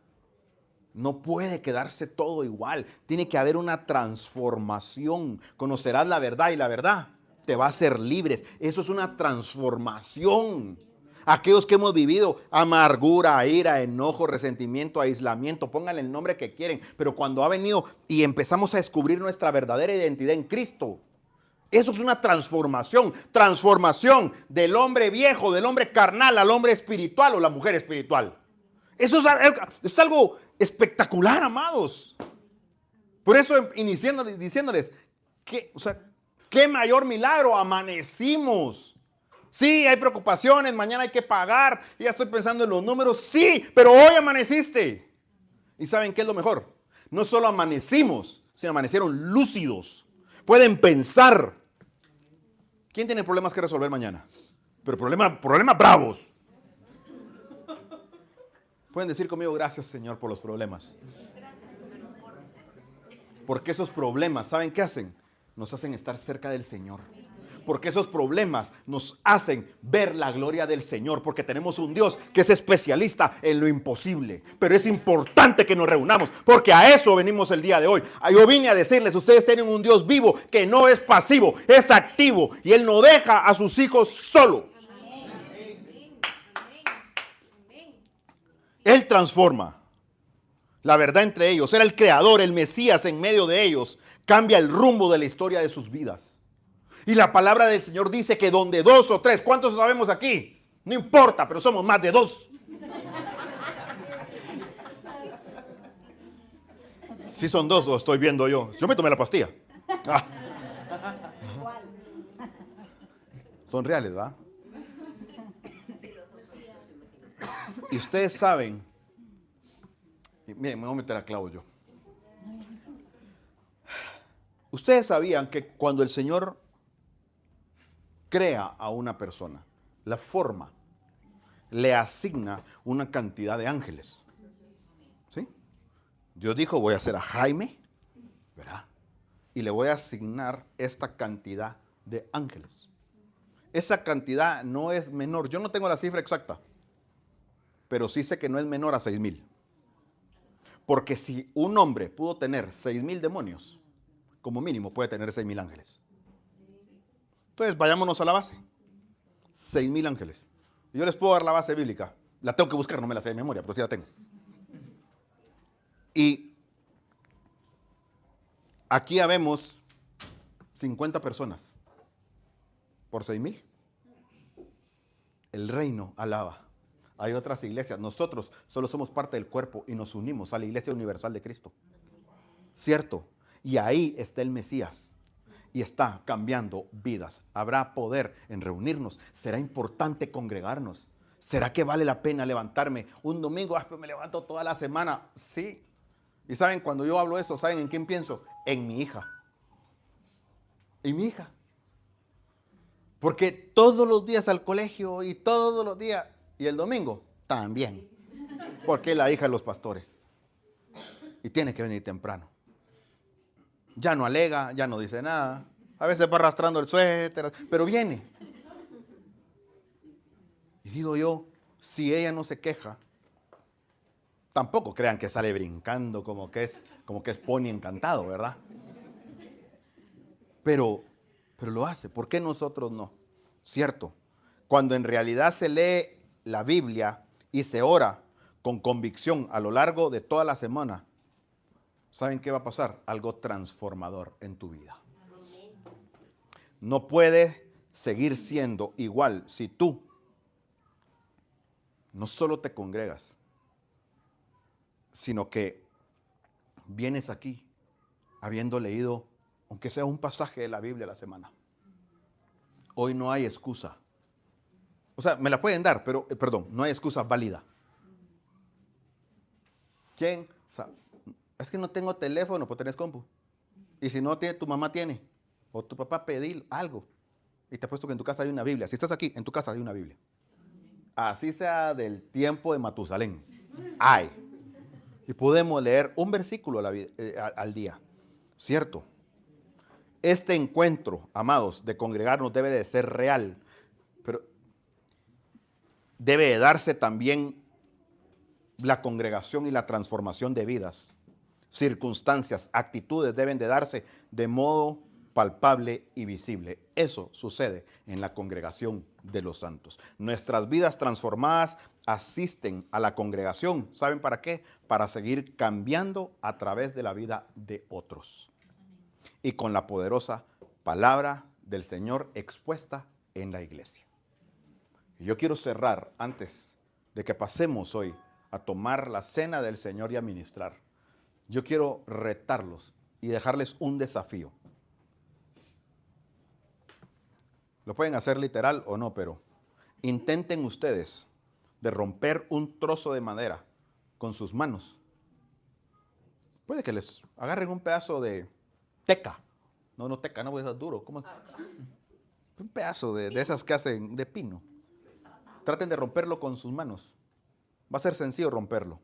no puede quedarse todo igual. Tiene que haber una transformación. Conocerás la verdad y la verdad te va a hacer libres. Eso es una transformación. Aquellos que hemos vivido amargura, ira, enojo, resentimiento, aislamiento, pónganle el nombre que quieren, pero cuando ha venido y empezamos a descubrir nuestra verdadera identidad en Cristo, eso es una transformación. Transformación del hombre viejo, del hombre carnal al hombre espiritual o la mujer espiritual. Eso es algo espectacular, amados. Por eso diciéndoles, ¿qué mayor milagro? Amanecimos. Sí, hay preocupaciones, mañana hay que pagar, ya estoy pensando en los números, sí, pero hoy amaneciste. ¿Y saben qué es lo mejor? No solo amanecimos, sino amanecieron lúcidos. Pueden pensar. ¿Quién tiene problemas que resolver mañana? Pero problemas bravos. Pueden decir conmigo, gracias Señor por los problemas. Porque esos problemas, ¿saben qué hacen? Nos hacen estar cerca del Señor. Porque esos problemas nos hacen ver la gloria del Señor. Porque tenemos un Dios que es especialista en lo imposible. Pero es importante que nos reunamos. Porque a eso venimos el día de hoy. Yo vine a decirles, ustedes tienen un Dios vivo que no es pasivo, es activo. Y Él no deja a sus hijos solos. Él transforma la verdad entre ellos. Era el creador, el Mesías en medio de ellos. Cambia el rumbo de la historia de sus vidas. Y la palabra del Señor dice que donde 2 o 3, ¿cuántos sabemos aquí? No importa, pero somos más de 2. Si son 2, lo estoy viendo yo. Yo me tomé la pastilla. Ah. Son reales, ¿verdad? Y ustedes saben, miren, me voy a meter a clavo yo. Ustedes sabían que cuando el Señor crea a una persona, la forma, le asigna una cantidad de ángeles. ¿Sí? Dios dijo, voy a hacer a Jaime, ¿verdad? Y le voy a asignar esta cantidad de ángeles. Esa cantidad no es menor. Yo no tengo la cifra exacta, pero sí sé que no es menor a 6,000. Porque si un hombre pudo tener 6,000 demonios, como mínimo puede tener 6,000 ángeles. Entonces, vayámonos a la base. 6,000 ángeles. Yo les puedo dar la base bíblica. La tengo que buscar, no me la sé de memoria, pero sí la tengo. Y aquí habemos 50 personas por 6,000. El reino alaba. Hay otras iglesias. Nosotros solo somos parte del cuerpo y nos unimos a la Iglesia Universal de Cristo. ¿Cierto? Y ahí está el Mesías. Y está cambiando vidas. Habrá poder en reunirnos. Será importante congregarnos. ¿Será que vale la pena levantarme un domingo? Pues me levanto toda la semana. Sí. Y saben, cuando yo hablo eso, ¿saben en quién pienso? En mi hija. En mi hija. Porque todos los días al colegio y todos los días, y el domingo también. Porque es la hija de los pastores. Y tiene que venir temprano. Ya no alega, ya no dice nada. A veces va arrastrando el suéter, pero viene. Y digo yo, si ella no se queja, tampoco crean que sale brincando como que es pony encantado, ¿verdad? Pero lo hace. ¿Por qué nosotros no? ¿Cierto? Cuando en realidad se lee la Biblia y se ora con convicción a lo largo de toda la semana, ¿saben qué va a pasar? Algo transformador en tu vida. No puede seguir siendo igual si tú no solo te congregas, sino que vienes aquí habiendo leído, aunque sea un pasaje de la Biblia a la semana. Hoy no hay excusa. O sea, me la pueden dar, pero, perdón, no hay excusa válida. ¿Quién? O sea, es que no tengo teléfono, pues tenés compu. Y si no tiene, tu mamá tiene. O tu papá pedí algo. Y te apuesto que en tu casa hay una Biblia. Si estás aquí, en tu casa hay una Biblia. Así sea del tiempo de Matusalén. Hay. Y podemos leer un versículo al día. ¿Cierto? Este encuentro, amados, de congregarnos debe de ser real. Pero debe de darse también la congregación y la transformación de vidas. Circunstancias, actitudes deben de darse de modo palpable y visible. Eso sucede en la congregación de los santos. Nuestras vidas transformadas asisten a la congregación. ¿Saben para qué? Para seguir cambiando a través de la vida de otros. Y con la poderosa palabra del Señor expuesta en la iglesia. Y yo quiero cerrar antes de que pasemos hoy a tomar la cena del Señor y a ministrar. Yo quiero retarlos y dejarles un desafío. Lo pueden hacer literal o no, pero intenten ustedes de romper un trozo de madera con sus manos. Puede que les agarren un pedazo de teca. No teca, no, porque es duro. ¿Cómo? Un pedazo de esas que hacen de pino. Traten de romperlo con sus manos. Va a ser sencillo romperlo.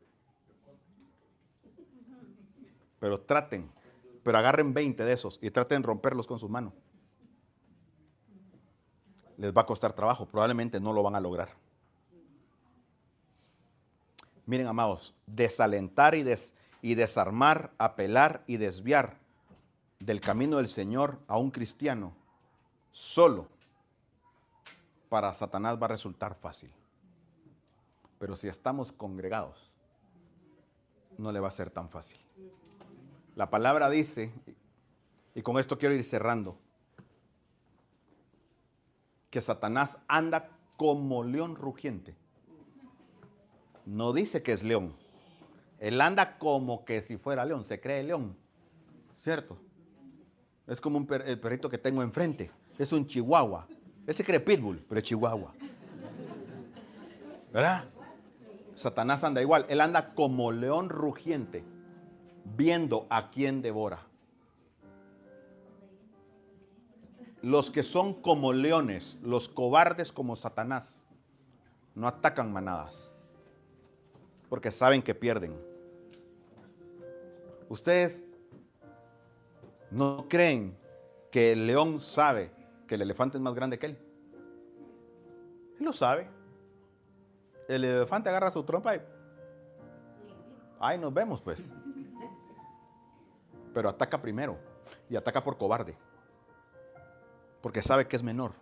Pero agarren 20 de esos y traten de romperlos con sus manos. Les va a costar trabajo, probablemente no lo van a lograr. Miren, amados, desalentar y desarmar, apelar y desviar del camino del Señor a un cristiano solo para Satanás va a resultar fácil. Pero si estamos congregados, no le va a ser tan fácil. La palabra dice, y con esto quiero ir cerrando, que Satanás anda como león rugiente. No dice que es león. Él anda como que si fuera león, se cree león. ¿Cierto? Es como el perrito que tengo enfrente. Es un chihuahua. Él se cree pitbull, pero es chihuahua. ¿Verdad? Satanás anda igual. Él anda como león rugiente, viendo a quién devora. Los que son como leones, los cobardes como Satanás, no atacan manadas, porque saben que pierden. ¿Ustedes no creen que el león sabe que el elefante es más grande que él? Él lo sabe. El elefante agarra su trompa y ahí nos vemos pues. Pero ataca primero y ataca por cobarde, porque sabe que es menor.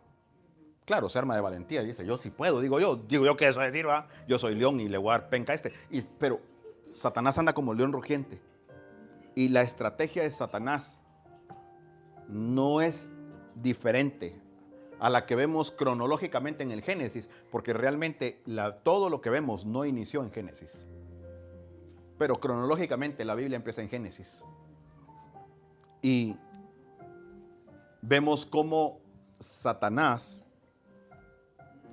Claro, se arma de valentía y dice, yo sí puedo, digo yo que eso decir, ¿va? Yo soy león y le voy a dar penca a este. Pero Satanás anda como león rugiente. Y la estrategia de Satanás no es diferente a la que vemos cronológicamente en el Génesis, porque realmente todo lo que vemos no inició en Génesis. Pero cronológicamente la Biblia empieza en Génesis. Y vemos cómo Satanás,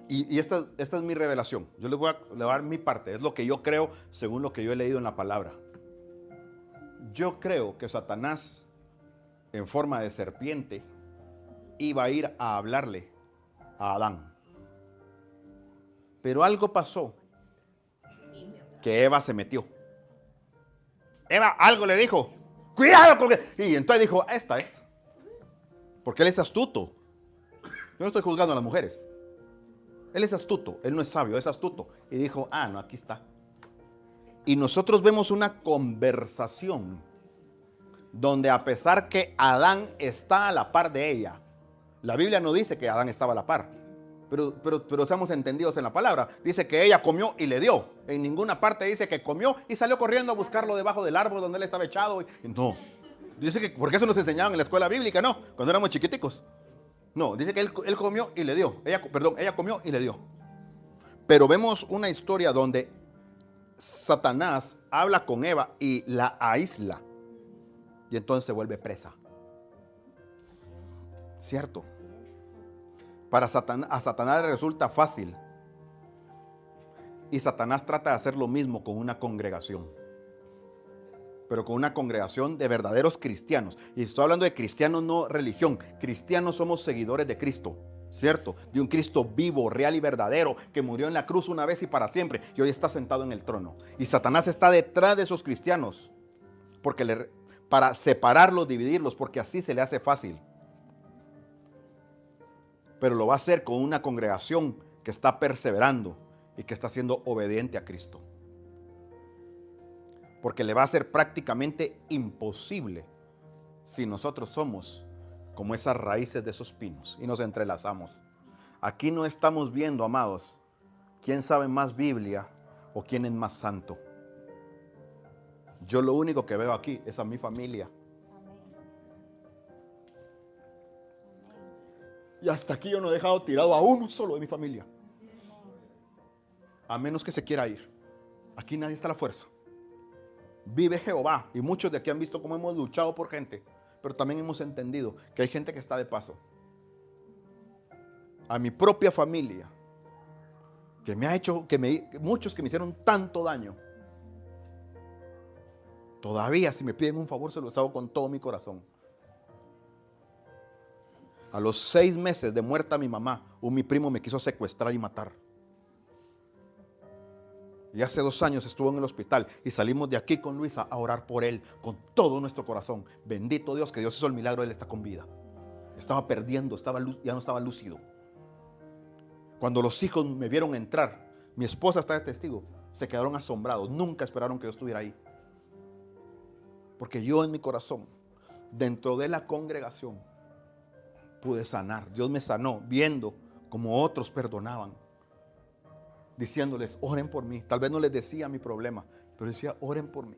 y esta es mi revelación, yo les voy a dar mi parte, es lo que yo creo según lo que yo he leído en la palabra. Yo creo que Satanás, en forma de serpiente, iba a ir a hablarle a Adán. Pero algo pasó que Eva se metió. Eva algo le dijo, cuidado con que... Y entonces dijo, esta es. Porque él es astuto. Yo no estoy juzgando a las mujeres. Él es astuto, él no es sabio, es astuto. Y dijo, no, aquí está. Y nosotros vemos una conversación donde a pesar que Adán está a la par de ella, la Biblia no dice que Adán estaba a la par, pero seamos entendidos en la palabra. Dice que ella comió y le dio. En ninguna parte dice que comió y salió corriendo a buscarlo debajo del árbol donde él estaba echado. No. Dice que, porque eso nos enseñaban en la escuela bíblica, ¿no? Cuando éramos chiquiticos. No, dice que él comió y le dio. Ella comió y le dio. Pero vemos una historia donde Satanás habla con Eva y la aísla. Y entonces se vuelve presa. ¿Cierto? A Satanás le resulta fácil. Y Satanás trata de hacer lo mismo con una congregación. Pero con una congregación de verdaderos cristianos. Y estoy hablando de cristianos, no religión. Cristianos somos seguidores de Cristo, ¿cierto? De un Cristo vivo, real y verdadero, que murió en la cruz una vez y para siempre, y hoy está sentado en el trono. Y Satanás está detrás de esos cristianos, para separarlos, dividirlos, porque así se le hace fácil. Pero lo va a hacer con una congregación que está perseverando y que está siendo obediente a Cristo. Porque le va a ser prácticamente imposible si nosotros somos como esas raíces de esos pinos y nos entrelazamos. Aquí no estamos viendo, amados, quién sabe más Biblia o quién es más santo. Yo lo único que veo aquí es a mi familia. Y hasta aquí yo no he dejado tirado a uno solo de mi familia. A menos que se quiera ir. Aquí nadie está a la fuerza. Vive Jehová. Y muchos de aquí han visto cómo hemos luchado por gente, pero también hemos entendido que hay gente que está de paso. A mi propia familia, que me ha hecho, muchos que me hicieron tanto daño, todavía si me piden un favor se los hago con todo mi corazón. A los 6 meses de muerta mi mamá, mi primo me quiso secuestrar y matar. Y hace 2 años estuvo en el hospital y salimos de aquí con Luisa a orar por él con todo nuestro corazón. Bendito Dios que Dios hizo el milagro, él está con vida. Estaba perdiendo, ya no estaba lúcido. Cuando los hijos me vieron entrar, mi esposa está de testigo, se quedaron asombrados, nunca esperaron que yo estuviera ahí. Porque yo en mi corazón, dentro de la congregación, pude sanar. Dios me sanó viendo como otros perdonaban, diciéndoles, oren por mí. Tal vez no les decía mi problema, pero decía, oren por mí.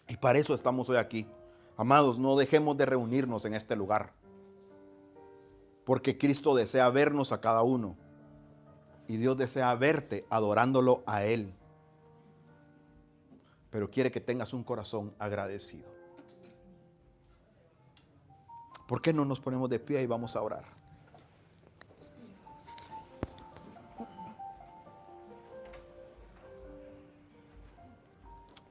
Y para eso estamos hoy aquí. Amados, no dejemos de reunirnos en este lugar, porque Cristo desea vernos a cada uno y Dios desea verte adorándolo a Él, pero quiere que tengas un corazón agradecido. ¿Por qué no nos ponemos de pie y vamos a orar?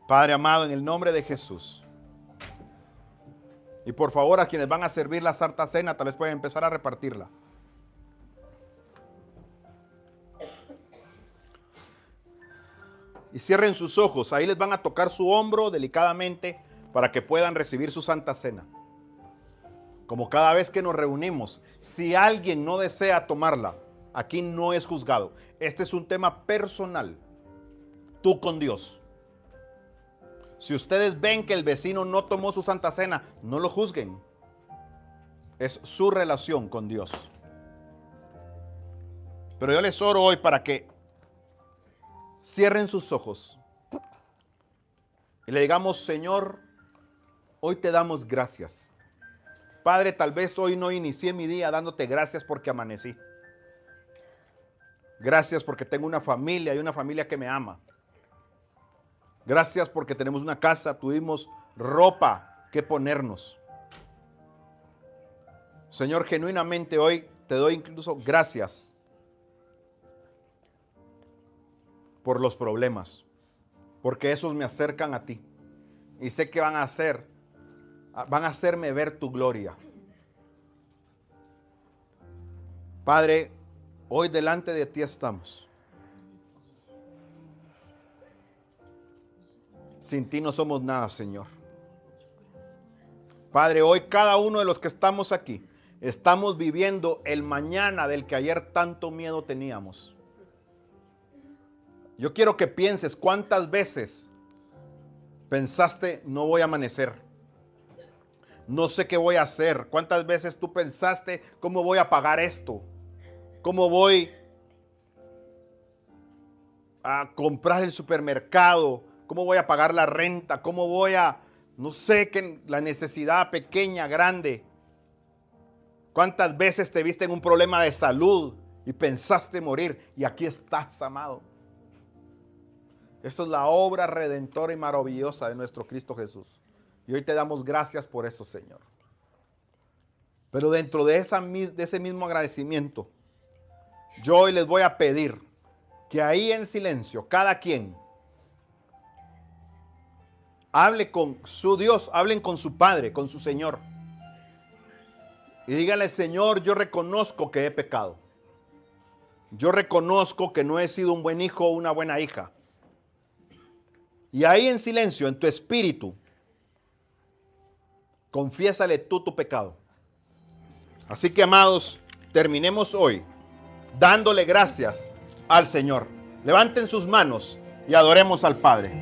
Padre amado, en el nombre de Jesús. Y por favor, a quienes van a servir la Santa Cena, tal vez pueden empezar a repartirla. Y cierren sus ojos. Ahí les van a tocar su hombro delicadamente para que puedan recibir su Santa Cena. Como cada vez que nos reunimos, si alguien no desea tomarla, aquí no es juzgado. Este es un tema personal. Tú con Dios. Si ustedes ven que el vecino no tomó su Santa Cena, no lo juzguen. Es su relación con Dios. Pero yo les oro hoy para que cierren sus ojos y le digamos, Señor, hoy te damos gracias. Padre, tal vez hoy no inicié mi día dándote gracias porque amanecí. Gracias porque tengo una familia y una familia que me ama. Gracias porque tenemos una casa, tuvimos ropa que ponernos. Señor, genuinamente hoy te doy incluso gracias por los problemas, porque esos me acercan a ti. Y sé que van a hacerme ver tu gloria. Padre, hoy delante de ti estamos. Sin ti no somos nada, Señor. Padre, hoy cada uno de los que estamos aquí, estamos viviendo el mañana del que ayer tanto miedo teníamos. Yo quiero que pienses cuántas veces pensaste, no voy a amanecer. No sé qué voy a hacer. ¿Cuántas veces tú pensaste, cómo voy a pagar esto? ¿Cómo voy a comprar el supermercado? ¿Cómo voy a pagar la renta? ¿Cómo voy a, no sé, qué la necesidad pequeña, grande? ¿Cuántas veces te viste en un problema de salud y pensaste morir? Y aquí estás, amado. Esto es la obra redentora y maravillosa de nuestro Cristo Jesús. Y hoy te damos gracias por eso, Señor. Pero dentro de ese mismo agradecimiento, yo hoy les voy a pedir que ahí en silencio, cada quien hable con su Dios, hablen con su Padre, con su Señor. Y díganle, Señor, yo reconozco que he pecado. Yo reconozco que no he sido un buen hijo o una buena hija. Y ahí en silencio, en tu espíritu, confiésale tú tu pecado. Así que, amados, terminemos hoy dándole gracias al Señor. Levanten sus manos y adoremos al Padre.